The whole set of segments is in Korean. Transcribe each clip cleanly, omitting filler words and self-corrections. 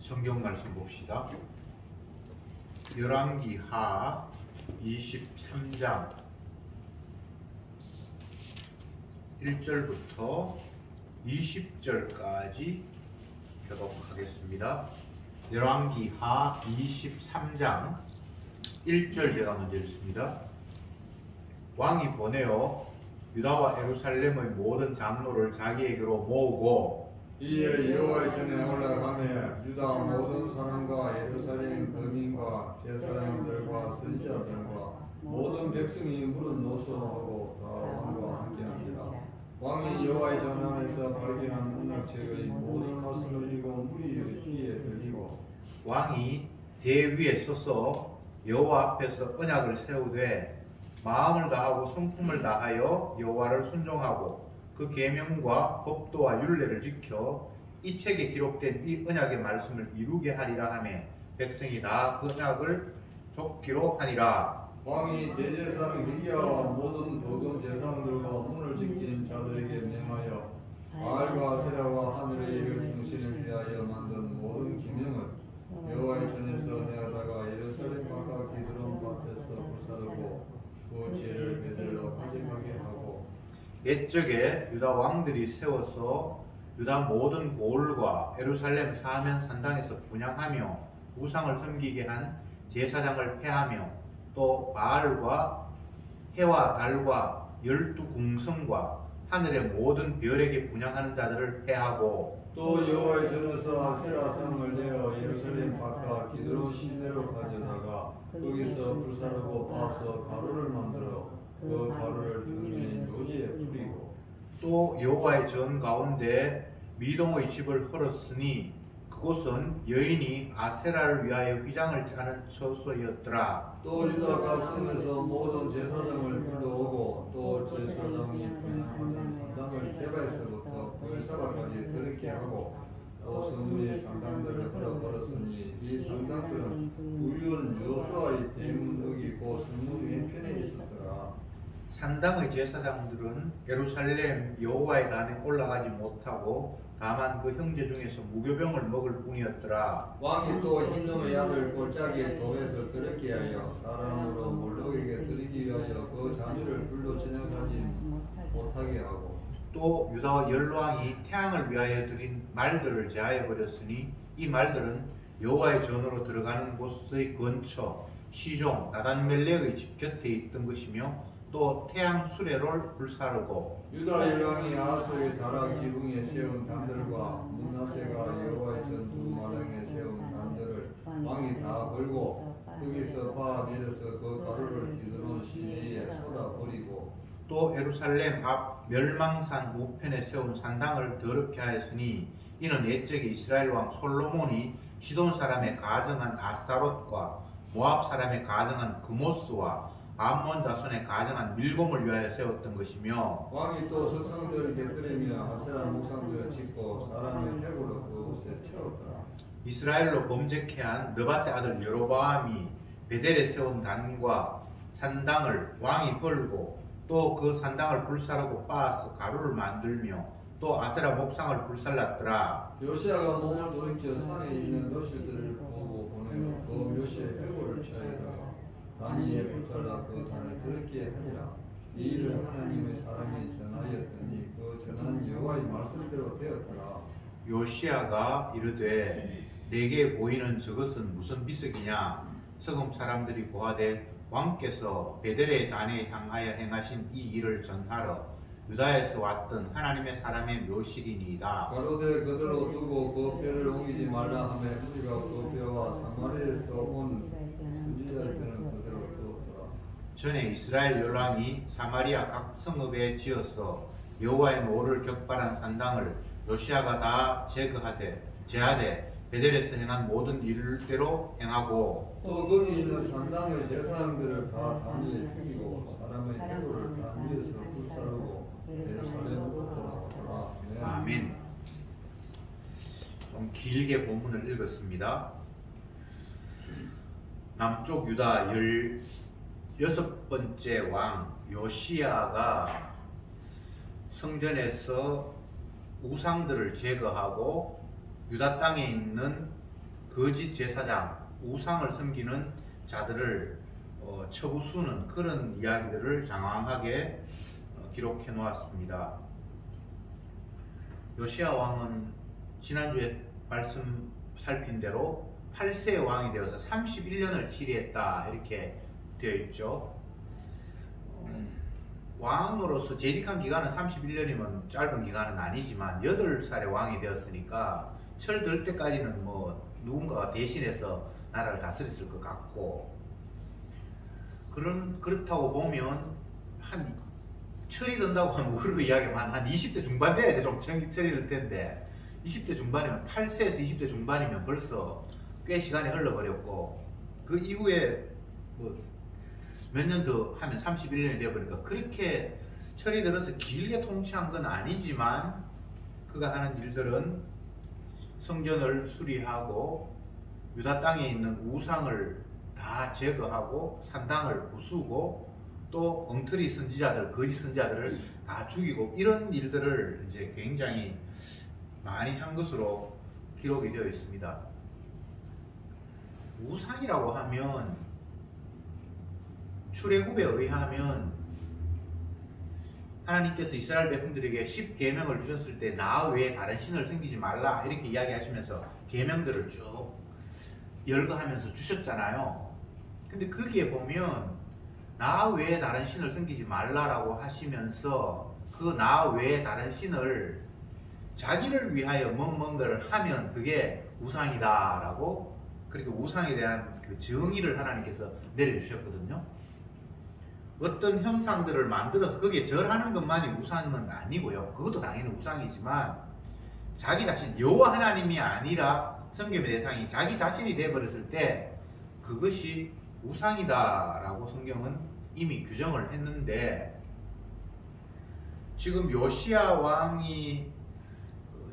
성경 말씀 봅시다. 열왕기하 23장 1절부터 20절까지 교독하겠습니다. 열왕기하 23장 1절 제가 먼저 읽습니다. 왕이 보내어 유다와 예루살렘의 모든 장로를 자기에게로 모으고 이에 여호와의 전에 올라가며 유다 모든 사람과 예루살렘 거민과 제사장들과 선지자들과 모든 백성이 무릎 노소하고 다 왕과 함께하니라. 왕이 여호와의 전 안에서 발견한 언약책의 모든 말씀을 읽고 무리의 귀에 들리고 왕이 대 위에 서서 여호와 앞에서 언약을 세우되 마음을 다하고 성품을 다하여 여호와를 순종하고 그 계명과 법도와 율례를 지켜 이 책에 기록된 이 언약의 말씀을 이루게 하리라 하며 백성이 다 그 언약을 좇기로 하니라. 왕이 대제사장 히기야와 모든 거금 제사장들과 문을 지킨 자들에게 명하여 바알과 아세라와 하늘의 일을 성신을 위하여 만든 모든 기명을 여호와의 전에서 내다가 예루살렘 바깥 기드론 밭에서 불사르고 그 죄를 베들로 가져가게 하고 옛적에 유다 왕들이 세워서 유다 모든 고을과 예루살렘 사면 산당에서 분향하며 우상을 섬기게 한 제사장을 폐하며 또 바알과 해와 달과 12궁성과 하늘의 모든 별에게 분향하는 자들을 폐하고 또 여호와의 전에서 아세라 성을 내어 예루살렘 바깥 기드론 시내로 가져다가 거기서 불사르고 빻아서 가루를 만들어 그 가루를 흙민 묘지에 뿌리고 또 여호와의 전 가운데 미동의 집을 헐었으니 그곳은 여인이 아세라를 위하여 휘장을 짜는 처소였더라. 또 유다 각 성에서 모든 제사장을 불러오고 또 제사장이 분향하는 산당을 개발해서부터 불사바까지 더럽게 하고 또 성문의 상당들을 헐어버렸으니 이 상당들은 우윤 요수아의 대문덕이 곧 성문 왼편에 있었더라. 산당의 제사장들은 예루살렘 여호와의 단에 올라가지 못하고 다만 그 형제 중에서 무교병을 먹을 뿐이었더라. 왕이 또 흰놈의 아들 골짜기의 도에서 더럽게 하여 사람으로 몰록에게 드리기 위하여 그 자녀를 불로 지나가지 못하게 하고 또 유다 열왕이 태양을 위하여 드린 말들을 제하여 버렸으니 이 말들은 여호와의 전으로 들어가는 곳의 근처 시종 다단멜렉의 집 곁에 있던 것이며 또 태양 수레를 불사르고 유다 열왕이 아하수의 다락 지붕에 세운 단들과 문하세가 여호와의 전두 마당에 세운 단들을 왕이 다 걸고 거기서 바 내려서 그 가루를 기드론 시내에 쏟아 버리고 또 예루살렘 앞 멸망산 우편에 세운 산당을 더럽게 하였으니 이는 옛적에 이스라엘 왕 솔로몬이 시돈 사람의 가정한 아스타롯과 모압 사람의 가정한 그모스와 암몬 자손의 가정한 밀곰을 위하여 세웠던 것이며 왕이 또 석상들을 곁들이며 아세라 목상들을 짓고 사람의 해골로 그곳에 채웠더라. 이스라엘로 범죄케 한 느밧의 아들 여로보암이 베델에 세운 단과 산당을 왕이 걸고 또 그 산당을 불사르고 빻아서 가루를 만들며 또 아세라 목상을 불살랐더라. 요시아가 몸을 돌이켜 산에 있는 묘실들을 보고 보내어 그 묘실의 해골을 취하여다가 단위에 불살라 그 단을 더럽게 하니라. 이 일을 하나님의 사람이 전하였더니 그 전한 여호와의 말씀대로 되었더라. 요시아가 이르되 내게 보이는 저것은 무슨 비석이냐. 서금 사람들이 고하되 왕께서 베델의 단에 향하여 행하신 이 일을 전하러 유다에서 왔던 하나님의 사람의 묘실이니이다. 가로되 그대로 두고 그 뼈를 옮기지 말라 하며 우리가 그 뼈와 사마리아에서 온 선지자의 뼈는 그대로 두었더라. 전에 이스라엘 열왕이 사마리아 각 성읍에 지어서 여호와의 노를 격발한 산당을 요시아가 다 제하되 베델에서 행한 모든 일대로 행하고 또 거기 있는 산당의 제사장들을 다 단위에 죽이고 사람의 해골을 단 위에서 불사르고 예루살렘으로 돌아오더라. 아멘. 좀 길게 본문을 읽었습니다. 남쪽 유다 16번째 왕 요시아가 성전에서 우상들을 제거하고 유다 땅에 있는 거짓 제사장, 우상을 섬기는 자들을 처부수는 그런 이야기들을 장황하게 기록해 놓았습니다. 요시야 왕은 지난주에 말씀 살핀 대로 8세 왕이 되어서 31년을 치리했다 이렇게 되어 있죠. 왕으로서 재직한 기간은 31년이면 짧은 기간은 아니지만 8살에 왕이 되었으니까 철 들 때까지는 뭐 누군가가 대신해서 나라를 다스렸을 것 같고, 그렇다고 보면 한 철이 든다고 하면 우리로 이야기하면 한 20대 중반 돼야 좀 철이 들 텐데 20대 중반이면 8세에서 20대 중반이면 벌써 꽤 시간이 흘러버렸고, 그 이후에 뭐 몇 년 더 하면 31년이 되어버리니까 그렇게 철이 들어서 길게 통치한 건 아니지만 그가 하는 일들은 성전을 수리하고 유다 땅에 있는 우상을 다 제거하고 산당을 부수고 또 엉터리 선지자들, 거짓 선지자들을 다 죽이고 이런 일들을 이제 굉장히 많이 한 것으로 기록이 되어 있습니다. 우상이라고 하면 출애굽에 의하면 하나님께서 이스라엘 백성들에게 10계명을 주셨을 때 나 외에 다른 신을 섬기지 말라 이렇게 이야기하시면서 계명들을 쭉 열거하면서 주셨잖아요. 근데 거기에 보면 나 외에 다른 신을 섬기지 말라라고 하시면서 그 나 외에 다른 신을 자기를 위하여 뭔가를 하면 그게 우상이다라고, 그렇게 우상에 대한 그 정의를 하나님께서 내려주셨거든요. 어떤 형상들을 만들어서 거기에 절하는 것만이 우상은 아니고요. 그것도 당연히 우상이지만 자기 자신, 여호와 하나님이 아니라 섬김의 대상이 자기 자신이 되어버렸을 때 그것이 우상이다라고 성경은 이미 규정을 했는데, 지금 요시야 왕이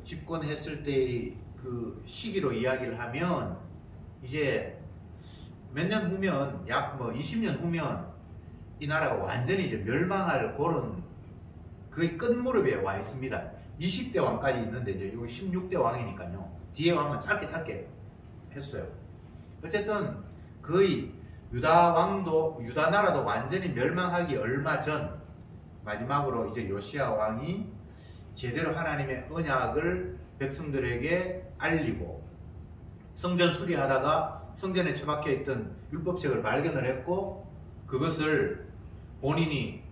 집권했을 때의 그 시기로 이야기를 하면 이제 몇 년 후면, 약 뭐 20년 후면 이 나라가 완전히 이제 멸망할 그런 거의 끝무렵에 와 있습니다. 20대 왕까지 있는데 이제 여기 16대 왕이니까요. 뒤에 왕은 짧게 했어요. 어쨌든 거의 유다 나라도 완전히 멸망하기 얼마 전 마지막으로 이제 요시야 왕이 제대로 하나님의 언약을 백성들에게 알리고 성전 수리하다가 성전에 처박혀 있던 율법책을 발견을 했고 그것을 본인이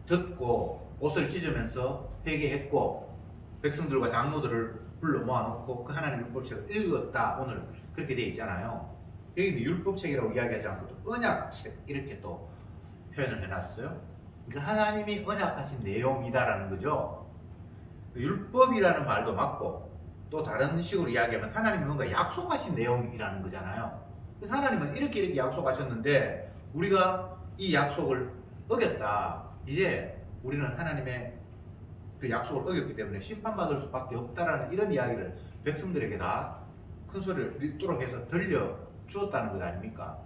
듣고 옷을 찢으면서 회개했고 백성들과 장로들을 불러 모아놓고 그 하나님의 율법책을 읽었다. 오늘 그렇게 되어 있잖아요. 여기 율법책이라고 이야기하지 않고 또 언약책 이렇게 또 표현을 해놨어요. 그러니까 하나님이 언약하신 내용이다라는 거죠. 율법이라는 말도 맞고 또 다른 식으로 이야기하면 하나님이 뭔가 약속하신 내용이라는 거잖아요. 그래서 하나님은 이렇게 약속하셨는데 우리가 이 약속을 어겼다. 이제 우리는 하나님의 그 약속을 어겼기 때문에 심판받을 수밖에 없다라는 이런 이야기를 백성들에게 다 큰 소리를 읽도록 해서 들려주었다는 것 아닙니까?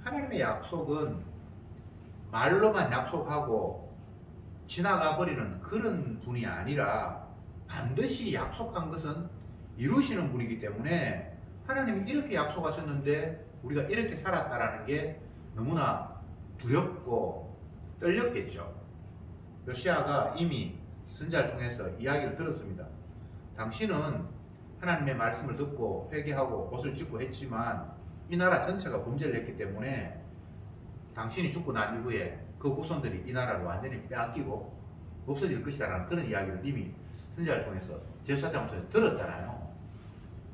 하나님의 약속은 말로만 약속하고 지나가 버리는 그런 분이 아니라 반드시 약속한 것은 이루시는 분이기 때문에 하나님이 이렇게 약속하셨는데 우리가 이렇게 살았다라는 게 너무나 두렵고 떨렸겠죠. 요시야가 이미 선지자를 통해서 이야기를 들었습니다. 당신은 하나님의 말씀을 듣고 회개하고 옷을 찢고 했지만 이 나라 전체가 범죄를 했기 때문에 당신이 죽고 난 이후에 그 후손들이 이 나라를 완전히 빼앗기고 없어질 것이다라는 그런 이야기를 이미 선지자를 통해서 제사장을 통해서 들었잖아요.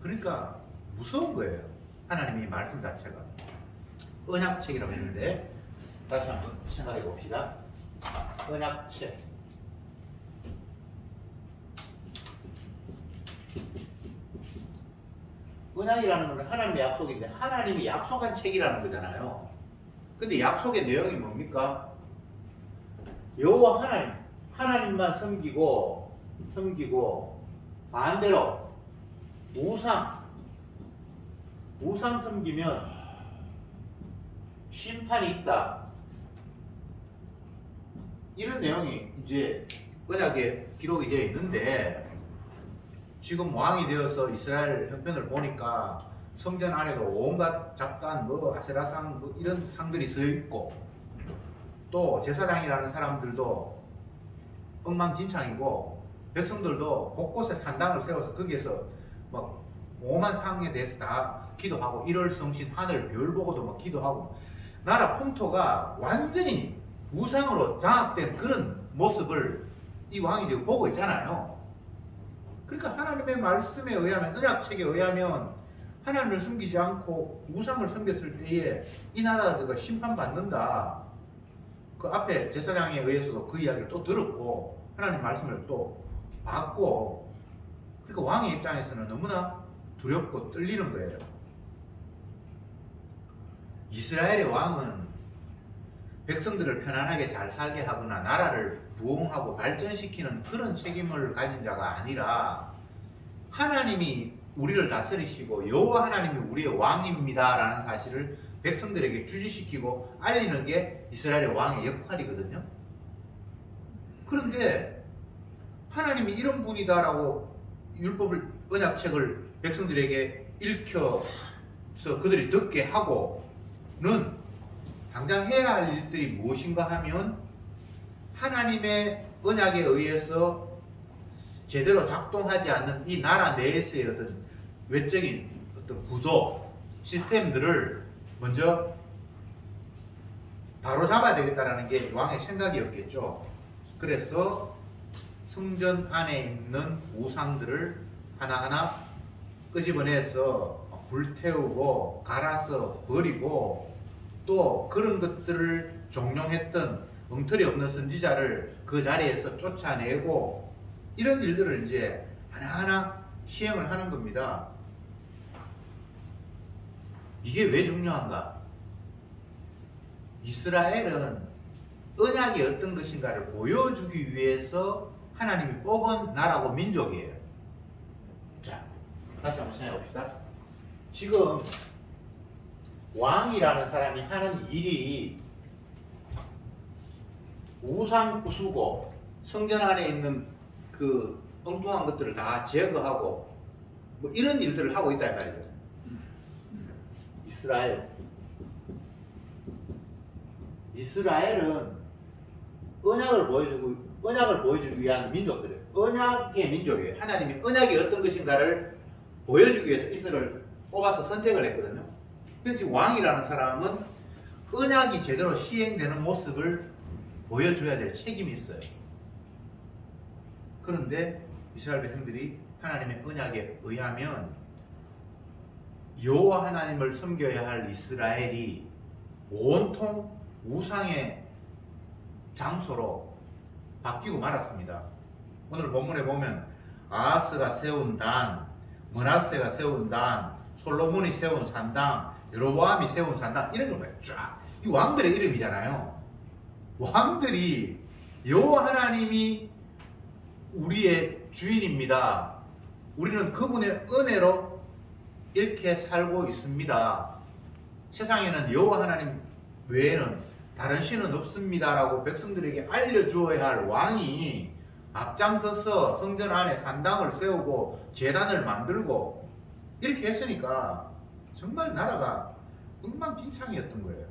그러니까 무서운 거예요. 하나님의 말씀 자체가. 언약책이라고 했는데 다시 한번 생각해 봅시다. 언약책. 언약이라는 것은 하나님의 약속인데 하나님이 약속한 책이라는 거잖아요. 근데 약속의 내용이 뭡니까? 여호와 하나님만 섬기고 반대로 우상 섬기면 심판이 있다. 이런 내용이 이제 언약에 기록이 되어 있는데 지금 왕이 되어서 이스라엘 형편을 보니까 성전 안에도 온갖 잡단, 아세라상 이런 상들이 서 있고, 또 제사장이라는 사람들도 엉망진창이고, 백성들도 곳곳에 산당을 세워서 거기에서 막 오만 상에 대해서 다 기도하고, 1월 성신 하늘 별 보고도 막 기도하고, 나라 풍토가 완전히 우상으로 장악된 그런 모습을 이 왕이 지금 보고 있잖아요. 그러니까 하나님의 말씀에 의하면, 언약책에 의하면 하나님을 섬기지 않고 우상을 섬겼을 때에 이 나라가 심판받는다. 그 앞에 제사장에 의해서도 그 이야기를 또 들었고, 하나님 말씀을 또 받고, 그러니까 왕의 입장에서는 너무나 두렵고 떨리는 거예요. 이스라엘의 왕은 백성들을 편안하게 잘 살게 하거나 나라를 부흥하고 발전시키는 그런 책임을 가진 자가 아니라, 하나님이 우리를 다스리시고 여호와 하나님이 우리의 왕입니다 라는 사실을 백성들에게 주지시키고 알리는 게 이스라엘의 왕의 역할이거든요. 그런데 하나님이 이런 분이다라고 율법을, 언약책을 백성들에게 읽혀서 그들이 듣게 하고는 당장 해야 할 일들이 무엇인가 하면, 하나님의 언약에 의해서 제대로 작동하지 않는 이 나라 내에서의 어떤 외적인 어떤 구조, 시스템들을 먼저 바로 잡아야 되겠다라는 게 왕의 생각이었겠죠. 그래서 성전 안에 있는 우상들을 하나하나 끄집어내서 불태우고 갈아서 버리고, 또 그런 것들을 종용했던 엉터리 없는 선지자를 그 자리에서 쫓아내고, 이런 일들을 이제 하나하나 시행을 하는 겁니다. 이게 왜 중요한가? 이스라엘은 언약이 어떤 것인가를 보여주기 위해서 하나님이 뽑은 나라고 민족이에요. 자, 다시 한번 생각해 봅시다. 지금 왕이라는 사람이 하는 일이 우상 부수고 성전 안에 있는 그 엉뚱한 것들을 다 제거하고 뭐 이런 일들을 하고 있다 이 말이죠. 이스라엘은 언약을 보여주기 위한 민족들이에요. 언약의 민족이에요. 하나님이 언약이 어떤 것인가를 보여주기 위해서 이스라엘을 뽑아서 선택을 했거든요. 근데 지금 왕이라는 사람은 언약이 제대로 시행되는 모습을 보여줘야 될 책임이 있어요. 그런데 이스라엘 백성들이 하나님의 언약에 의하면 여호와 하나님을 섬겨야 할 이스라엘이 온통 우상의 장소로 바뀌고 말았습니다. 오늘 본문에 보면 아하스가 세운 단, 므낫세가 세운 단, 솔로몬이 세운 산당, 여로보암이 세운 산당, 이런 걸 봐요. 쫙. 이 왕들의 이름이잖아요. 왕들이 여호와 하나님이 우리의 주인입니다. 우리는 그분의 은혜로 이렇게 살고 있습니다. 세상에는 여호와 하나님 외에는 다른 신은 없습니다라고 백성들에게 알려주어야 할 왕이 앞장서서 성전 안에 산당을 세우고 제단을 만들고 이렇게 했으니까 정말 나라가 엉망진창이었던 거예요.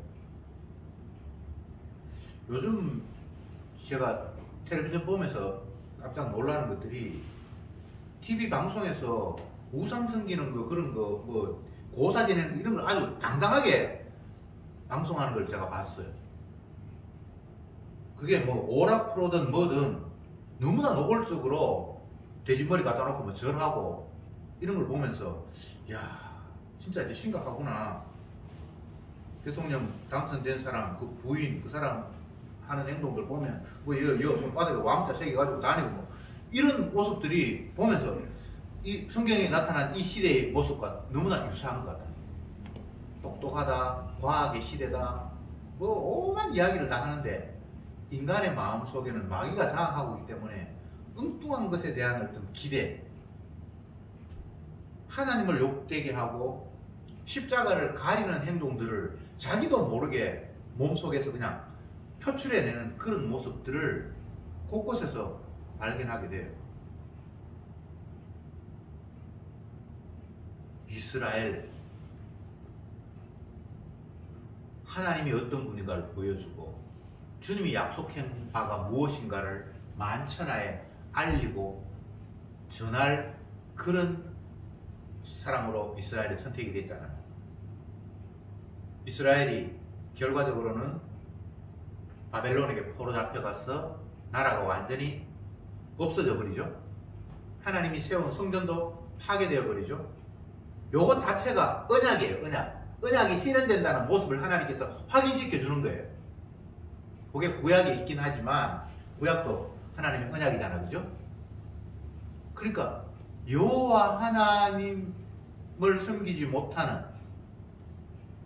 요즘 제가 텔레비전 보면서 깜짝 놀라는 것들이 TV 방송에서 우상 섬기는 거, 그런 거, 뭐 고사 지내는 거, 이런 걸 아주 당당하게 방송하는 걸 제가 봤어요. 그게 뭐 오락 프로든 뭐든 너무나 노골적으로 돼지머리 갖다 놓고 뭐 절하고 이런 걸 보면서, 야, 진짜 이제 심각하구나. 대통령 당선된 사람, 그 부인, 그 사람 하는 행동들 보면 뭐 여 손바닥에 왕자 새겨가지고 다니고 뭐 이런 모습들이 보면서 이 성경에 나타난 이 시대의 모습과 너무나 유사한 것 같아요. 똑똑하다, 과학의 시대다, 뭐 오만 이야기를 다 하는데 인간의 마음 속에는 마귀가 장악하고 있기 때문에 엉뚱한 것에 대한 어떤 기대, 하나님을 욕되게 하고 십자가를 가리는 행동들을 자기도 모르게 몸속에서 그냥 표출해내는 그런 모습들을 곳곳에서 발견하게 돼요. 이스라엘 하나님이 어떤 분인가를 보여주고 주님이 약속한 바가 무엇인가를 만천하에 알리고 전할 그런 사람으로 이스라엘이 선택이 됐잖아요. 이스라엘이 결과적으로는 바벨론에게 포로 잡혀가서 나라가 완전히 없어져 버리죠. 하나님이 세운 성전도 파괴되어 버리죠. 요것 자체가 언약이에요. 언약이 실현된다는 모습을 하나님께서 확인시켜 주는 거예요. 그게 구약에 있긴 하지만 구약도 하나님의 언약이잖아요. 그죠? 그러니까 여호와 하나님을 섬기지 못하는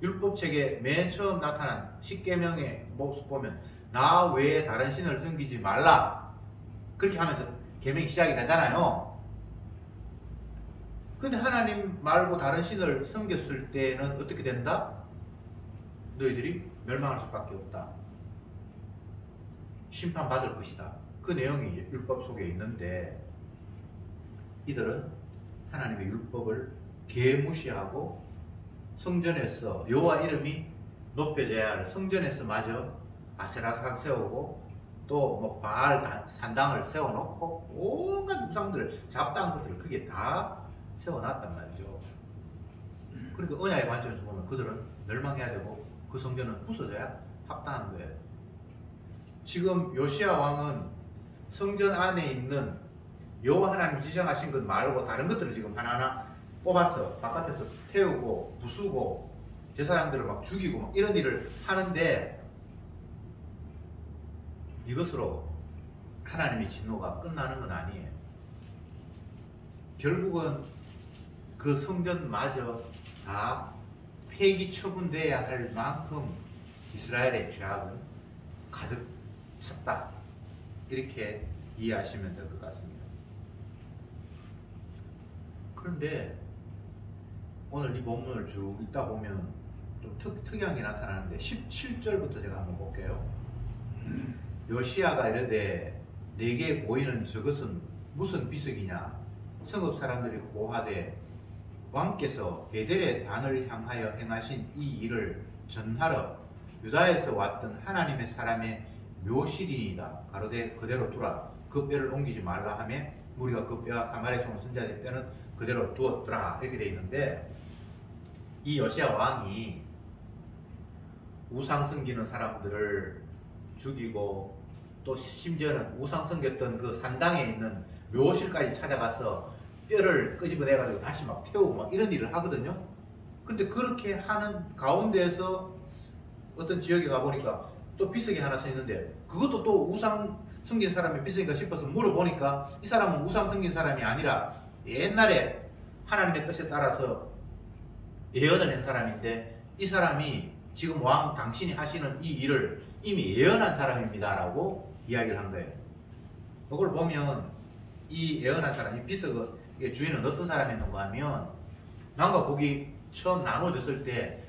율법책에 맨 처음 나타난 십계명의 모습 보면 나 외에 다른 신을 섬기지 말라 그렇게 하면서 계명이 시작이 되잖아요. 근데 하나님 말고 다른 신을 섬겼을 때는 어떻게 된다? 너희들이 멸망할 수밖에 없다. 심판받을 것이다. 그 내용이 이제 율법 속에 있는데 이들은 하나님의 율법을 개무시하고 성전에서 여호와 이름이 높여져야 할 성전에서 마저 아세라상 세우고 또 뭐 바알 산당을 세워놓고 온갖 우상들을 잡다한 것들을 그게 다 세워놨단 말이죠. 그러니까 언약의 관점에서 보면 그들은 멸망해야 되고 그 성전은 부서져야 합당한 거예요. 지금 요시야 왕은 성전 안에 있는 여호와 하나님 지정하신 것 말고 다른 것들을 지금 하나하나 뽑아서 바깥에서 태우고 부수고 제사장들을 막 죽이고 막 이런 일을 하는데 이것으로 하나님의 진노가 끝나는 건 아니에요. 결국은 그 성전마저 다 폐기 처분돼야 할 만큼 이스라엘의 죄악은 가득 찼다. 이렇게 이해하시면 될 것 같습니다. 그런데 오늘 이 본문을 쭉 읽다 보면 좀 특이한 게 나타나는데 17절부터 제가 한번 볼게요. 요시야가 이르되 내게 보이는 저것은 무슨 비석이냐? 성읍 사람들이 고하되 왕께서 베델의 단을 향하여 행하신 이 일을 전하러 유다에서 왔던 하나님의 사람의 묘실이니이다. 가로되 그대로 두라. 그 뼈를 옮기지 말라 하며 우리가 그 뼈와 사마리아에 온 선자의 뼈는 그대로 두었더라. 이렇게 되어 있는데 이 요시야 왕이 우상 섬기는 사람들을 죽이고 또 심지어는 우상 섬겼던 그 산당에 있는 묘실까지 찾아가서 뼈를 끄집어내가지고 다시 막 태우고 막 이런 일을 하거든요. 근데 그렇게 하는 가운데에서 어떤 지역에 가보니까 또 비석이 하나 서 있는데 그것도 또 우상 섬긴 사람이 비석인가 싶어서 물어보니까 이 사람은 우상 섬긴 사람이 아니라 옛날에 하나님의 뜻에 따라서 예언을 한 사람인데 이 사람이 지금 왕 당신이 하시는 이 일을 이미 예언한 사람입니다 라고 이야기를 한 거예요. 그걸 보면 이 예언한 사람, 이 비석의 주인은 어떤 사람이었는가 하면 남과 북이 처음 나눠졌을 때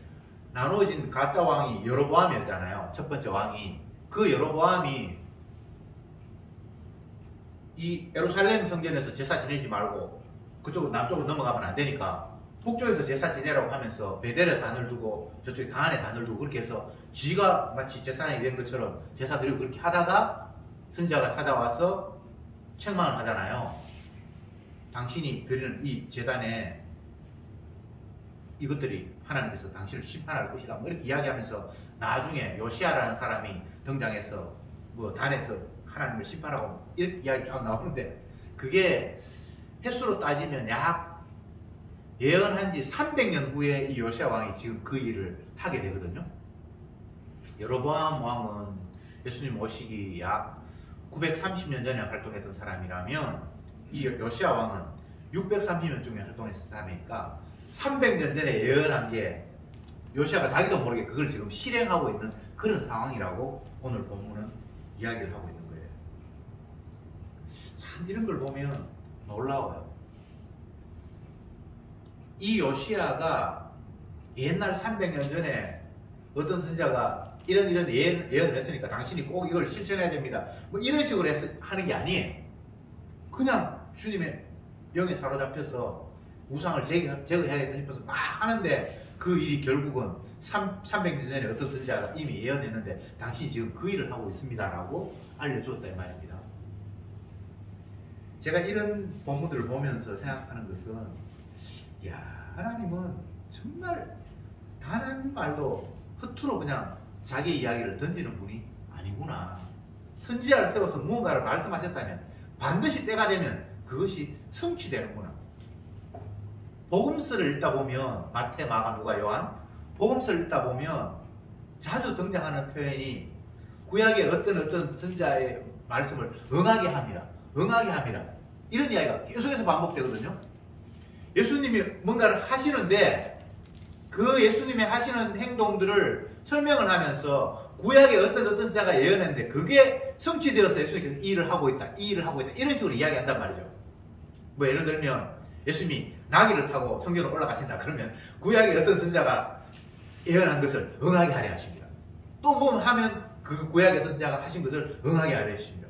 나눠진 가짜 왕이 여로보암이었잖아요. 첫 번째 왕이. 그 여로보암이 이 예루살렘 성전에서 제사 지내지 말고 그쪽으로 남쪽으로 넘어가면 안 되니까 북쪽에서 제사 지내라고 하면서 베델에 단을 두고 저쪽에 단에 단을 두고 그렇게 해서 지가 마치 제사장이 된 것처럼 제사 드리고 그렇게 하다가 선지자가 찾아와서 책망을 하잖아요. 당신이 드리는 이 제단에 이것들이 하나님께서 당신을 심판할 것이다. 뭐 이렇게 이야기하면서 나중에 요시야라는 사람이 등장해서 뭐 단에서 하나님을 심판하고 이렇게 이야기 쫙 나오는데 그게 횟수로 따지면 약 예언한 지 300년 후에 이 요시야 왕이 지금 그 일을 하게 되거든요. 여로보암 왕은 예수님 오시기 약 930년 전에 활동했던 사람이라면 이 요시야 왕은 630년 중에 활동했던 사람이니까 300년 전에 예언한 게 요시야가 자기도 모르게 그걸 지금 실행하고 있는 그런 상황이라고 오늘 본문은 이야기를 하고 있는 거예요. 참 이런 걸 보면 놀라워요. 이 요시야가 옛날 300년 전에 어떤 선지자가 이런 예언을 했으니까 당신이 꼭 이걸 실천해야 됩니다. 뭐 이런 식으로 하는 게 아니에요. 그냥 주님의 영에 사로잡혀서 우상을 제거해야겠다 싶어서 막 하는데 그 일이 결국은 300년 전에 어떤 선지자가 이미 예언했는데 당신이 지금 그 일을 하고 있습니다라고 알려주었다 이 말입니다. 제가 이런 본문들을 보면서 생각하는 것은 야, 하나님은 정말 단 한 말도 허투루 그냥 자기 이야기를 던지는 분이 아니구나. 선지자를 세워서 무언가를 말씀하셨다면 반드시 때가 되면 그것이 성취되는구나. 복음서를 읽다 보면 마태, 마가, 누가, 요한 복음서를 읽다 보면 자주 등장하는 표현이 구약의 어떤 선지자의 말씀을 응하게 합니다. 응하게 합니다. 이런 이야기가 계속해서 반복되거든요. 예수님이 뭔가를 하시는데 그 예수님의 하시는 행동들을 설명을 하면서 구약의 어떤 선지자가 예언했는데 그게 성취되어서 예수님께서 이 일을 하고 있다, 이 일을 하고 있다 이런 식으로 이야기한단 말이죠. 뭐 예를 들면 예수님이 나귀를 타고 성전으로 올라가신다 그러면 구약의 어떤 선지자가 예언한 것을 응하게 하려 하십니다. 또 뭐 하면 그 구약의 어떤 선지자가 하신 것을 응하게 하려 하십니다.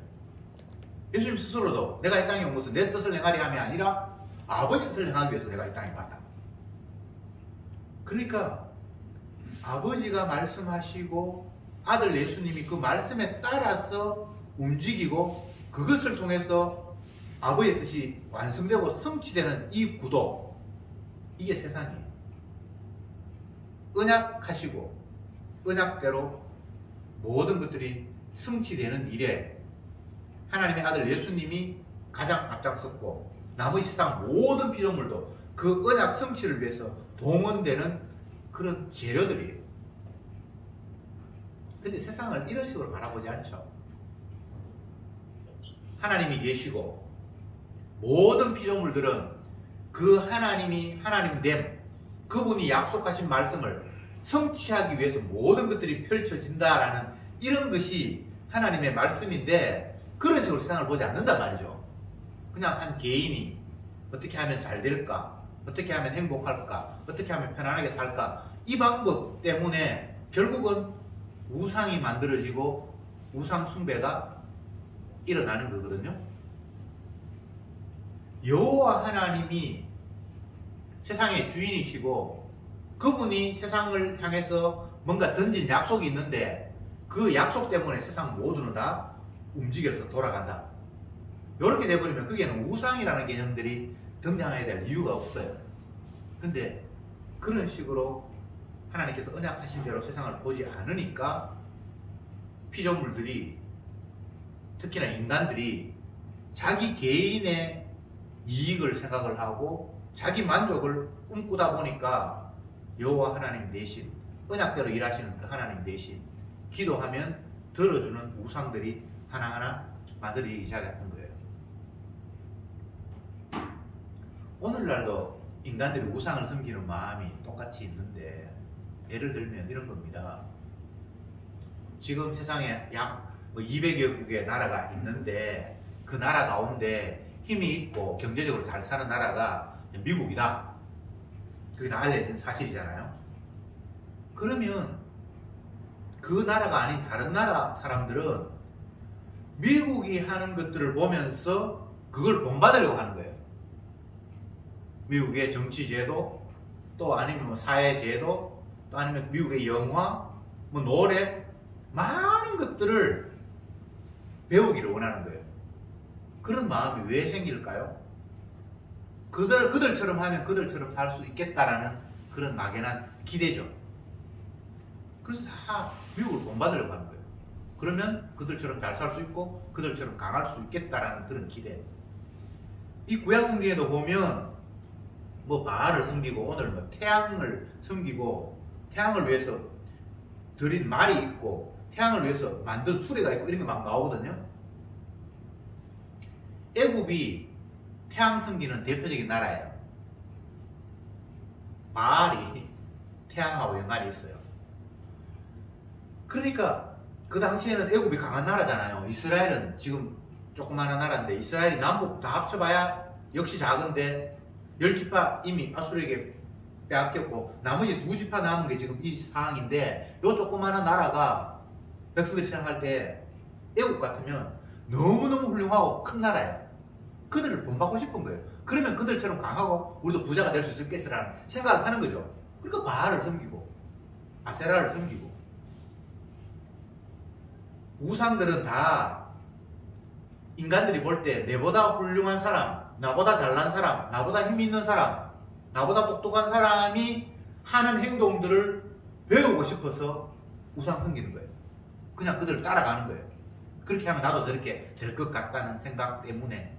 예수님 스스로도 내가 이 땅에 온 것은 내 뜻을 행하려 함이 아니라 아버지 뜻을 행하기 위해서 내가 이 땅에 왔다. 그러니까 아버지가 말씀하시고 아들 예수님이 그 말씀에 따라서 움직이고 그것을 통해서 아버지의 뜻이 완성되고 성취되는 이 구도, 이게 세상이에요. 언약하시고 언약대로 모든 것들이 성취되는 일에 하나님의 아들 예수님이 가장 앞장섰고 나머지 세상 모든 피조물도 그 언약 성취를 위해서 동원되는 그런 재료들이에요. 근데 세상을 이런 식으로 바라보지 않죠. 하나님이 계시고 모든 피조물들은 그 하나님이 하나님됨, 그분이 약속하신 말씀을 성취하기 위해서 모든 것들이 펼쳐진다라는 이런 것이 하나님의 말씀인데 그런 식으로 세상을 보지 않는단 말이죠. 그냥 한 개인이 어떻게 하면 잘 될까? 어떻게 하면 행복할까? 어떻게 하면 편안하게 살까? 이 방법 때문에 결국은 우상이 만들어지고 우상 숭배가 일어나는 거거든요. 여호와 하나님이 세상의 주인이시고 그분이 세상을 향해서 뭔가 던진 약속이 있는데 그 약속 때문에 세상 모두는 다 움직여서 돌아간다. 이렇게 돼버리면 그게는 우상이라는 개념들이 등장해야 될 이유가 없어요. 근데 그런 식으로 하나님께서 언약하신 대로 세상을 보지 않으니까 피조물들이 특히나 인간들이 자기 개인의 이익을 생각을 하고 자기 만족을 꿈꾸다 보니까 여호와 하나님 대신 언약대로 일하시는 그 하나님 대신 기도하면 들어주는 우상들이 하나하나 만들어지기 시작했던 거예요. 오늘날도 인간들이 우상을 섬기는 마음이 똑같이 있는데 예를 들면 이런 겁니다. 지금 세상에 약 200여 국의 나라가 있는데 그 나라 가운데 힘이 있고 경제적으로 잘 사는 나라가 미국이다. 그게 다 알려진 사실이잖아요. 그러면 그 나라가 아닌 다른 나라 사람들은 미국이 하는 것들을 보면서 그걸 본받으려고 하는 거예요. 미국의 정치제도, 또 아니면 뭐 사회제도, 또 아니면 미국의 영화, 뭐 노래, 많은 것들을 배우기를 원하는 거예요. 그런 마음이 왜 생길까요? 그들처럼 하면 그들처럼 살 수 있겠다라는 그런 막연한 기대죠. 그래서 다 미국을 본받으려고 하는 거예요. 그러면 그들처럼 잘 살 수 있고 그들처럼 강할 수 있겠다라는 그런 기대. 이 구약 성경에도 보면 뭐 바알을 섬기고 오늘 뭐 태양을 섬기고 태양을 위해서 드린 말이 있고 태양을 위해서 만든 수레가 있고 이런 게 막 나오거든요. 애굽이 태양 섬기는 대표적인 나라예요. 바알이 태양하고 연관이 있어요. 그러니까 그 당시에는 애굽이 강한 나라잖아요. 이스라엘은 지금 조그마한 나라인데 이스라엘이 남북 다 합쳐봐야 역시 작은데 10지파 이미 아수르에게 빼앗겼고 나머지 2지파 남은 게 지금 이 상황인데 요 조그마한 나라가 백성들이 생각할 때 애국 같으면 너무너무 훌륭하고 큰 나라예요. 그들을 본받고 싶은 거예요. 그러면 그들처럼 강하고 우리도 부자가 될 수 있겠으라는 생각을 하는 거죠. 그러니까 바알을 섬기고 아세라를 섬기고. 우상들은 다 인간들이 볼 때 내보다 훌륭한 사람, 나보다 잘난 사람, 나보다 힘 있는 사람, 나보다 똑똑한 사람이 하는 행동들을 배우고 싶어서 우상 섬기는 거예요. 그냥 그들을 따라가는 거예요. 그렇게 하면 나도 저렇게 될 것 같다는 생각 때문에.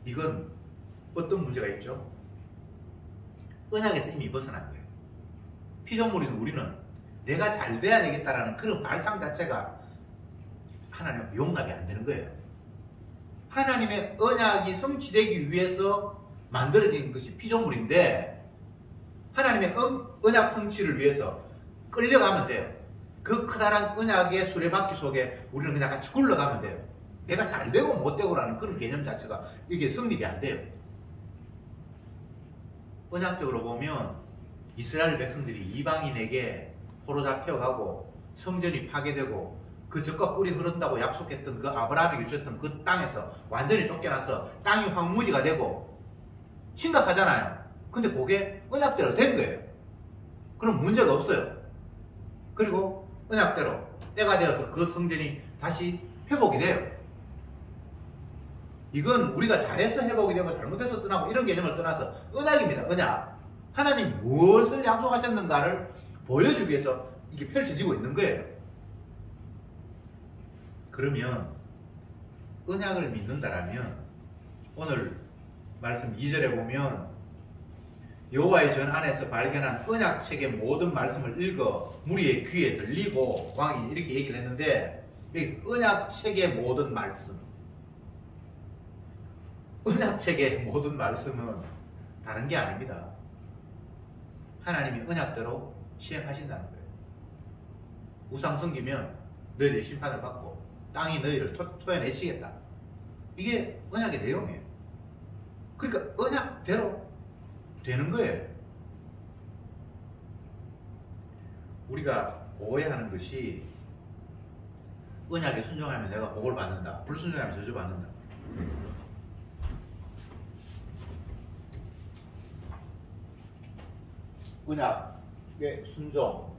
이건 어떤 문제가 있죠? 언약에서 이미 벗어난 거예요. 피조물인 우리는 내가 잘 돼야 되겠다라는 그런 발상 자체가 하나님 용납이 안 되는 거예요. 하나님의 언약이 성취되기 위해서 만들어진 것이 피조물인데, 하나님의 언약 성취를 위해서 끌려가면 돼요. 그 커다란 언약의 수레바퀴 속에 우리는 그냥 같이 굴러가면 돼요. 내가 잘 되고 못 되고라는 그런 개념 자체가 이게 성립이 안 돼요. 언약적으로 보면 이스라엘 백성들이 이방인에게 포로 잡혀가고 성전이 파괴되고 그 젖과 꿀이 흐른다고 약속했던 그 아브라함에게 주셨던 그 땅에서 완전히 쫓겨나서 땅이 황무지가 되고 심각하잖아요. 근데 그게 언약대로 된 거예요. 그럼 문제가 없어요. 그리고 언약대로 때가 되어서 그 성전이 다시 회복이 돼요. 이건 우리가 잘해서 회복이 되고 잘못해서 떠나고 이런 개념을 떠나서 언약입니다. 언약. 하나님 무엇을 약속하셨는가를 보여주기 위해서 이게 펼쳐지고 있는 거예요. 그러면 언약을 믿는다라면 오늘 말씀 2절에 보면 여호와의 전 안에서 발견한 언약책의 모든 말씀을 읽어 무리의 귀에 들리고, 왕이 이렇게 얘기를 했는데, 여기 언약책의 모든 말씀, 언약책의 모든 말씀은 다른 게 아닙니다. 하나님이 언약대로 시행하신다는 거예요. 우상 섬기면 너희들이 심판을 받고 땅이 너희를 토해내치겠다. 이게 언약의 내용이에요. 그러니까 언약대로 되는 거예요. 우리가 오해하는 것이 언약에 순종하면 내가 복을 받는다, 불순종하면 저주받는다. 언약의 순종,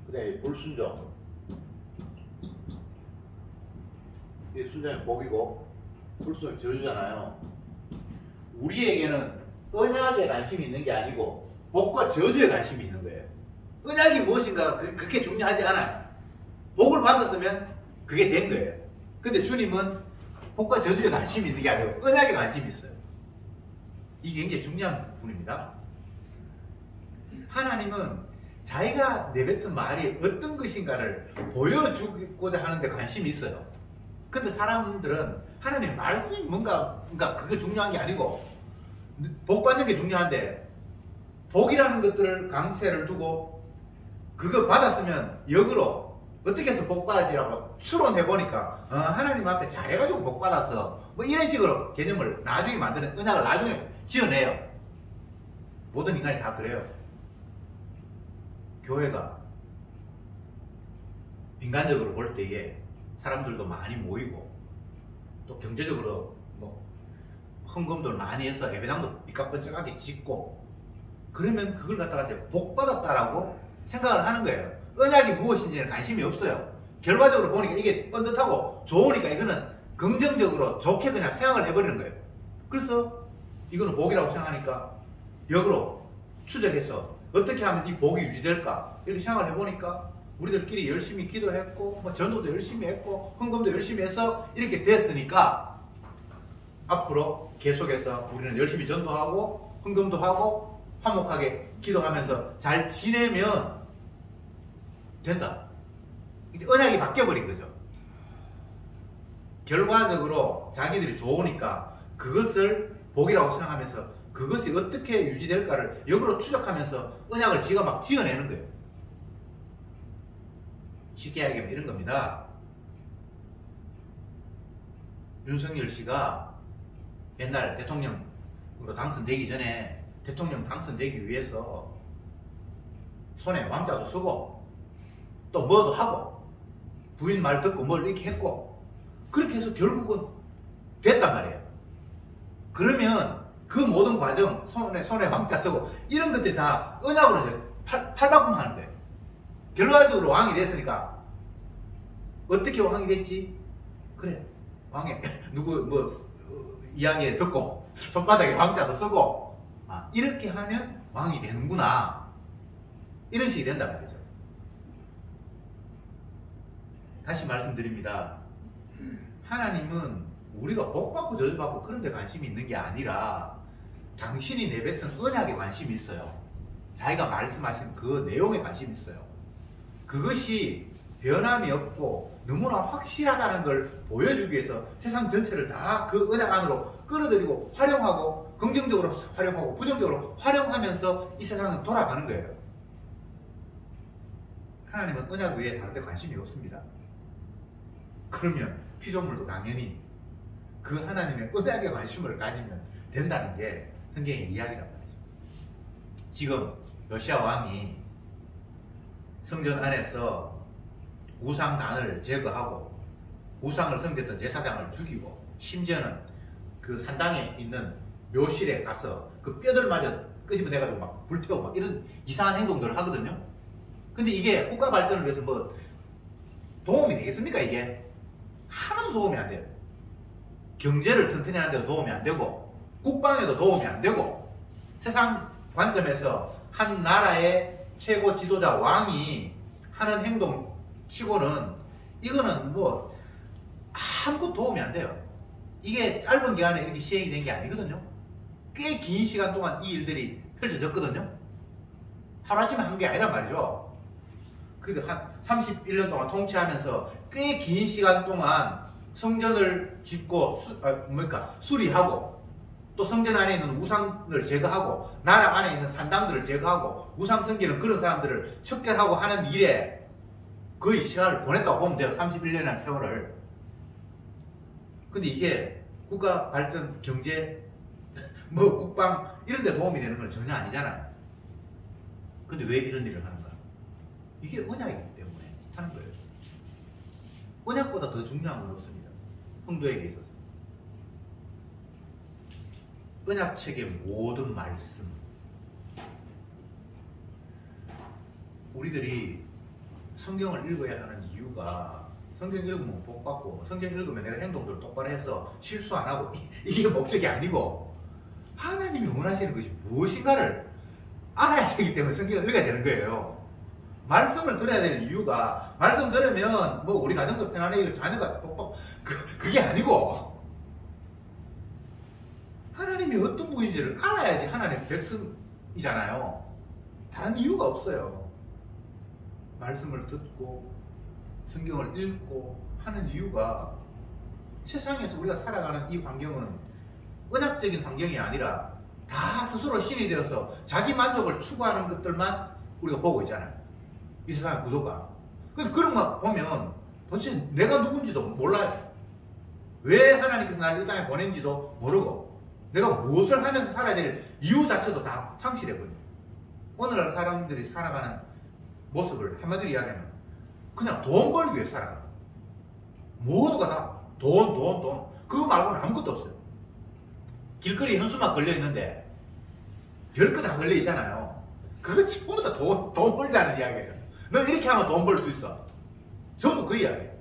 그다음에 불순종. 이 순종이 복이고 불순종이 저주잖아요. 우리에게는 언약에 관심이 있는 게 아니고 복과 저주에 관심이 있는 거예요. 언약이 무엇인가 그렇게 중요하지 않아요. 복을 받았으면 그게 된 거예요. 근데 주님은 복과 저주에 관심이 있는 게 아니고 언약에 관심이 있어요. 이게 굉장히 중요한 부분입니다. 하나님은 자기가 내뱉은 말이 어떤 것인가를 보여주고자 하는데 관심이 있어요. 근데 사람들은 하나님의 말씀이 뭔가 그게 중요한 게 아니고 복 받는 게 중요한데, 복이라는 것들을 강세를 두고 그걸 받았으면 역으로 어떻게 해서 복 받아지라고 추론해보니까 하나님 앞에 잘해가지고 복 받았어, 뭐 이런 식으로 개념을 나중에 만드는, 언약을 나중에 지어내요. 모든 인간이 다 그래요. 교회가 인간적으로 볼 때에 사람들도 많이 모이고 또 경제적으로 뭐 헌금도 많이 해서 예배당도 삐까뻔쩍하게 짓고, 그러면 그걸 갖다가 이제 복 받았다라고 생각을 하는 거예요. 언약이 무엇인지는 관심이 없어요. 결과적으로 보니까 이게 뻔듯하고 좋으니까 이거는 긍정적으로 좋게 그냥 생각을 해버리는 거예요. 그래서 이거는 복이라고 생각하니까 역으로 추적해서 어떻게 하면 이 복이 유지될까 이렇게 생각을 해보니까 우리들끼리 열심히 기도했고 뭐 전도도 열심히 했고 헌금도 열심히 해서 이렇게 됐으니까 앞으로 계속해서 우리는 열심히 전도하고 헌금도 하고 화목하게 기도하면서 잘 지내면 된다. 언약이 바뀌어버린 거죠. 결과적으로 자기들이 좋으니까 그것을 복이라고 생각하면서 그것이 어떻게 유지될까를 역으로 추적하면서 언약을 지가 막 지어내는 거예요. 쉽게 얘기하면 이런 겁니다. 윤석열 씨가 옛날 대통령으로 당선되기 전에 대통령 당선되기 위해서 손에 왕자도 쓰고 또 뭐도 하고 부인 말 듣고 뭘 이렇게 했고, 그렇게 해서 결국은 됐단 말이에요. 그러면 그 모든 과정, 손에 왕자 쓰고 이런 것들이 다 언약으로 이제 팔바꿈하는 거예요. 결과적으로 왕이 됐으니까 어떻게 왕이 됐지? 그래, 왕의 누구 이야기 듣고 손바닥에 왕자도 쓰고 이렇게 하면 왕이 되는구나, 이런 식이 된단 말이죠. 다시 말씀드립니다. 하나님은 우리가 복받고 저주받고 그런 데 관심이 있는 게 아니라 당신이 내뱉은 언약에 관심이 있어요. 자기가 말씀하신 그 내용에 관심이 있어요. 그것이 변함이 없고 너무나 확실하다는 걸 보여주기 위해서 세상 전체를 다 그 언약 안으로 끌어들이고 활용하고, 긍정적으로 활용하고 부정적으로 활용하면서 이 세상은 돌아가는 거예요. 하나님은 언약 외에 다른 데 관심이 없습니다. 그러면 피조물도 당연히 그 하나님의 언약에 관심을 가지면 된다는 게 성경의 이야기란 말이죠. 지금 요시야 왕이 성전 안에서 우상단을 제거하고 우상을 섬겼던 제사장을 죽이고, 심지어는 그 산당에 있는 묘실에 가서 그 뼈들마저 끄집어내가지고 막 불태우고 막 이런 이상한 행동들을 하거든요. 근데 이게 국가 발전을 위해서 뭐 도움이 되겠습니까? 이게 하나도 도움이 안 돼요. 경제를 튼튼히 하는 데도 도움이 안 되고, 국방에도 도움이 안 되고, 세상 관점에서 한 나라의 최고 지도자 왕이 하는 행동 치고는 이거는 뭐 아무것도 도움이 안 돼요. 이게 짧은 기간에 이렇게 시행이 된 게 아니거든요. 꽤 긴 시간 동안 이 일들이 펼쳐졌거든요. 하루아침에 한 게 아니란 말이죠. 그래도 한 31년 동안 통치하면서 꽤 긴 시간 동안 성전을 짓고 수리하고, 또 성전 안에 있는 우상을 제거하고, 나라 안에 있는 산당들을 제거하고, 우상 섬기는 그런 사람들을 척결하고 하는 일에 거의 시간을 보냈다고 보면 돼요. 31년이라는 세월을. 근데 이게 국가 발전, 경제, 뭐 국방 이런 데 도움이 되는 건 전혀 아니잖아요. 근데 왜 이런 일을 하는가? 이게 언약이기 때문에 하는 거예요. 언약보다 더 중요한 건 없습니다. 성도에게 있어서. 언약책의 모든 말씀, 우리들이 성경을 읽어야 하는 이유가, 성경 읽으면 복 받고, 성경 읽으면 내가 행동들을 똑바로 해서 실수 안 하고 이게 목적이 아니고, 하나님이 원하시는 것이 무엇인가를 알아야 되기 때문에 성경을 읽어야 되는 거예요. 말씀을 들어야 될 이유가, 말씀 들으면 뭐 우리 가정도 편안해지고 자녀가 복 받고 그게 아니고, 하나님이 어떤 분인지를 알아야지 하나님의 백성이잖아요. 다른 이유가 없어요. 말씀을 듣고 성경을 읽고 하는 이유가, 세상에서 우리가 살아가는 이 환경은 언약적인 환경이 아니라 다 스스로 신이 되어서 자기 만족을 추구하는 것들만 우리가 보고 있잖아요. 이 세상의 구도가. 근데 그런 거 보면 도대체 내가 누군지도 몰라요. 왜 하나님께서 나를 이 땅에 보낸지도 모르고, 내가 무엇을 하면서 살아야 될 이유 자체도 다 상실해버려요. 오늘날 사람들이 살아가는 모습을 한마디로 이야기하면 그냥 돈 벌기 위해 살아가요. 모두가 다 돈. 그거 말고는 아무것도 없어요. 길거리에 현수막 걸려있는데 별것 다 걸려있잖아요. 그거 전부 다 돈 벌자는 이야기예요. 너 이렇게 하면 돈 벌 수 있어. 전부 그 이야기예요.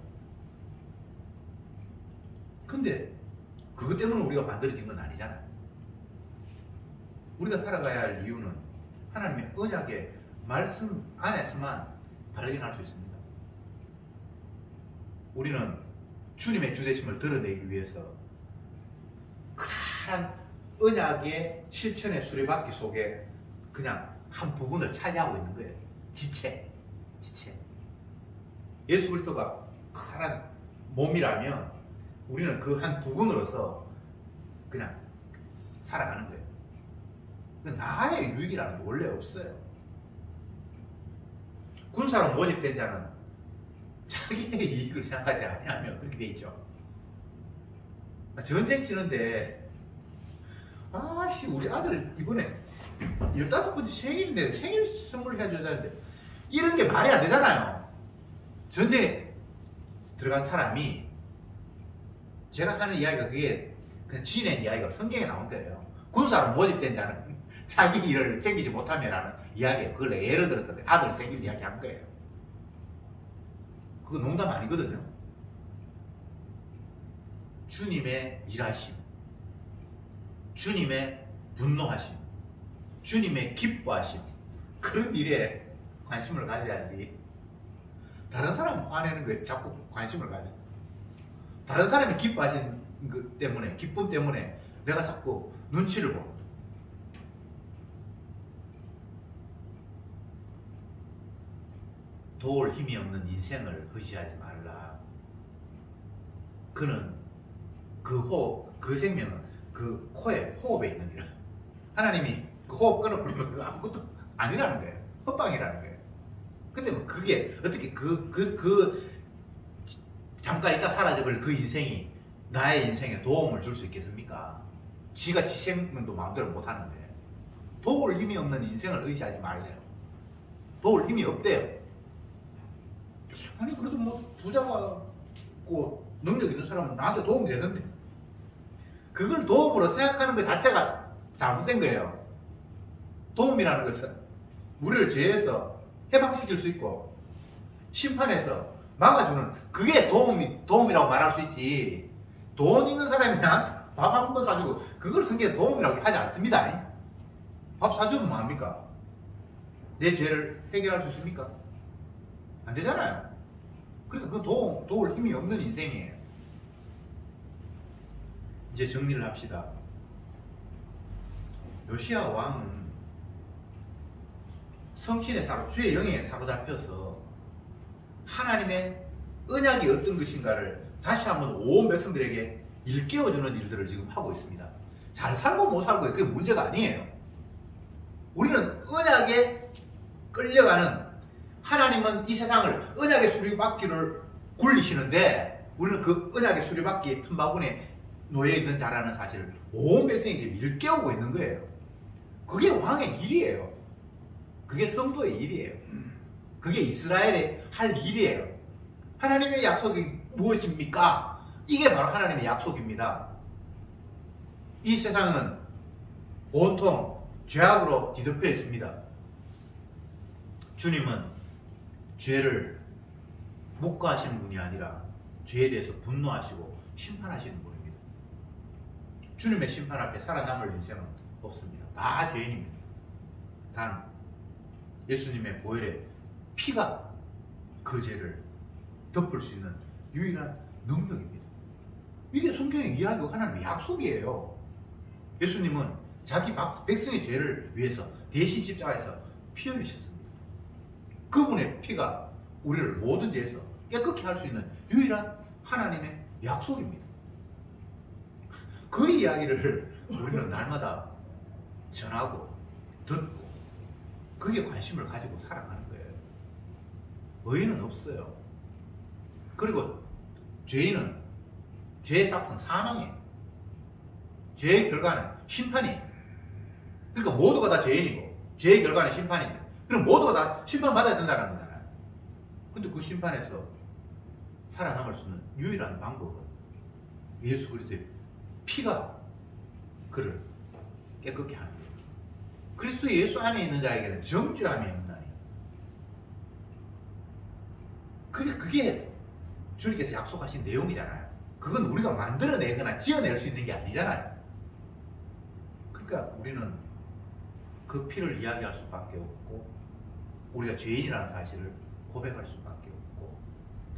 근데 그것 때문에 우리가 만들어진 건 아니잖아요. 우리가 살아가야 할 이유는 하나님의 언약의 말씀 안에서만 발견할 수 있습니다. 우리는 주님의 주되심을 드러내기 위해서 커다란 언약의 실천의 수레바퀴 속에 그냥 한 부분을 차지하고 있는 거예요. 지체. 예수 그리스도가 커다란 몸이라면 우리는 그 한 부분으로서 그냥 살아가는 거예요. 나의 유익이라는 게 원래 없어요. 군사로 모집된 자는 자기의 이익을 생각하지 아니하며, 그렇게 돼 있죠. 전쟁 치는데, 아씨 우리 아들 이번에 15번째 생일인데 생일 선물 해줘야 되는데, 이런 게 말이 안 되잖아요. 전쟁에 들어간 사람이 제가 하는 이야기가 그게 그냥 지어낸 이야기가 성경에 나온 거예요. 군사로 모집된 자는 자기 일을 챙기지 못하면라는 이야기예요. 그걸 내가 예를 들어서 아들 생일 이야기 한 거예요. 그거 농담 아니거든요. 주님의 일하심, 주님의 분노하심, 주님의 기뻐하심, 그런 일에 관심을 가져야지. 다른 사람 화내는 거에 자꾸 관심을 가져. 다른 사람이 기뻐하시는 것 때문에, 기쁨 때문에 내가 자꾸 눈치를 보. 도울 힘이 없는 인생을 의지하지 말라. 그는 그 호흡, 그 생명은 그 코에 호흡에 있느니라. 하나님이 그 호흡 끊어버리면 그거 아무것도 아니라는 거예요. 헛방이라는 거예요. 근데 뭐 그게 어떻게 잠깐 있다 사라져버릴 그 인생이 나의 인생에 도움을 줄 수 있겠습니까? 지가 지 생명도 마음대로 못하는데. 도울 힘이 없는 인생을 의지하지 말래요. 도울 힘이 없대요. 아니 그래도 뭐 부자가 있고 능력 있는 사람은 나한테 도움이 되는데, 그걸 도움으로 생각하는 것 자체가 잘못된 거예요. 도움이라는 것은 우리를 죄에서 해방시킬 수 있고 심판에서 막아주는, 그게 도움이라고 말할 수 있지. 돈 있는 사람이 나한테 밥 한 번 사주고 그걸 성경에 도움이라고 하지 않습니다. 밥 사주면 뭐합니까? 내 죄를 해결할 수 있습니까? 안 되잖아요. 그러니까 그 도울 힘이 없는 인생이에요. 이제 정리를 합시다. 요시야 왕은 성신의 주의 영에 사로잡혀서 하나님의 언약이 어떤 것인가를 다시 한번 온 백성들에게 일깨워주는 일들을 지금 하고 있습니다. 잘 살고 못 살고 그게 문제가 아니에요. 우리는 언약에 끌려가는, 하나님은 이 세상을 언약의 수리바퀴를 굴리시는데 우리는 그 언약의 수리바퀴 틈바구니에 놓여있는 자라는 사실을 온 백성이 지금 일깨우고 있는 거예요. 그게 왕의 일이에요. 그게 성도의 일이에요. 그게 이스라엘의 할 일이에요. 하나님의 약속이 무엇입니까? 이게 바로 하나님의 약속입니다. 이 세상은 온통 죄악으로 뒤덮여 있습니다. 주님은 죄를 묵과하시는 분이 아니라 죄에 대해서 분노하시고 심판하시는 분입니다. 주님의 심판 앞에 살아남을 인생은 없습니다. 다 죄인입니다. 단 예수님의 보혈의 피가 그 죄를 덮을 수 있는 유일한 능력입니다. 이게 성경의 이야기고 하나님의 약속이에요. 예수님은 자기 백성의 죄를 위해서 대신 십자가에서 피 흘리셨습니다. 그분의 피가 우리를 모든 죄에서 깨끗게 할 수 있는 유일한 하나님의 약속입니다. 그 이야기를 우리는 날마다 전하고 듣고 그게 관심을 가지고 살아가는 거예요. 의인은 없어요. 그리고 죄인은 죄의 삭은 사망이에요. 죄의 결과는 심판이에요. 그러니까 모두가 다 죄인이고 죄의 결과는 심판입니다. 그럼 모두가 다 심판받아야 된다는 거잖아요. 근데 그 심판에서 살아남을 수 있는 유일한 방법은 예수 그리스도의 피가 그를 깨끗게 하는 거예요. 그리스도 예수 안에 있는 자에게는 정죄함이 없나니. 그게 주님께서 약속하신 내용이잖아요. 그건 우리가 만들어내거나 지어낼 수 있는 게 아니잖아요. 그러니까 우리는 그 피를 이야기할 수밖에 없고 우리가 죄인이라는 사실을 고백할 수밖에 없고,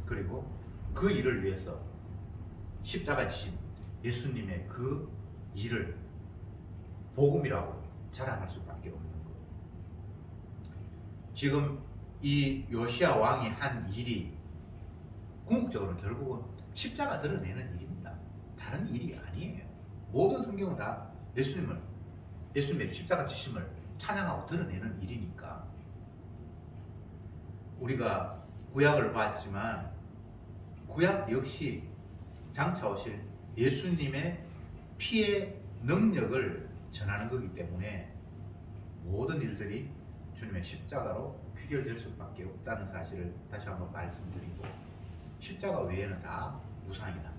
그리고 그 일을 위해서 십자가 지신 예수님의 그 일을 복음이라고 자랑할 수밖에 없는 거예요. 지금 이 요시야 왕이 한 일이 궁극적으로는 결국은 십자가 드러내는 일입니다. 다른 일이 아니에요. 모든 성경은 다 예수님의 십자가 지심을 찬양하고 드러내는 일이니까. 우리가 구약을 봤지만 구약 역시 장차 오실 예수님의 피의 능력을 전하는 거기 때문에 모든 일들이 주님의 십자가로 귀결될 수밖에 없다는 사실을 다시 한번 말씀드리고, 십자가 외에는 다 우상이다.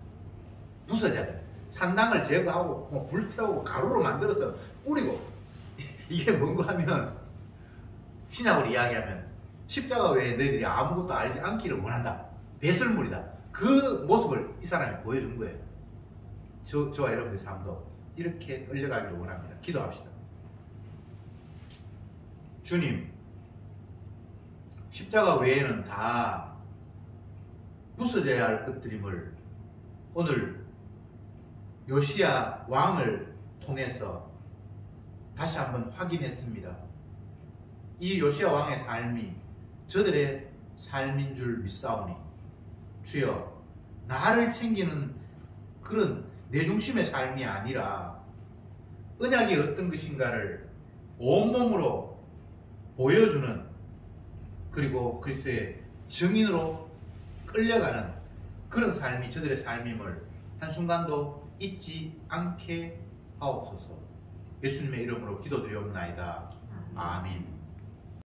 부서져야 돼. 산당을 제거하고 뭐 불태우고 가루로 만들어서 뿌리고 이게 뭔가 하면 신약으로 이야기하면 십자가 외에 너희들이 아무것도 알지 않기를 원한다. 배설물이다. 그 모습을 이 사람이 보여준 거예요. 저와 여러분의 삶도 이렇게 끌려가기를 원합니다. 기도합시다. 주님, 십자가 외에는 다 부서져야 할 것들임을 오늘 요시야 왕을 통해서 다시 한번 확인했습니다. 이 요시야 왕의 삶이 저들의 삶인 줄 믿사오니 주여, 나를 챙기는 그런 내 중심의 삶이 아니라 언약이 어떤 것인가를 온몸으로 보여주는, 그리고 그리스도의 증인으로 끌려가는 그런 삶이 저들의 삶임을 한순간도 잊지 않게 하옵소서. 예수님의 이름으로 기도드리옵나이다. 아멘.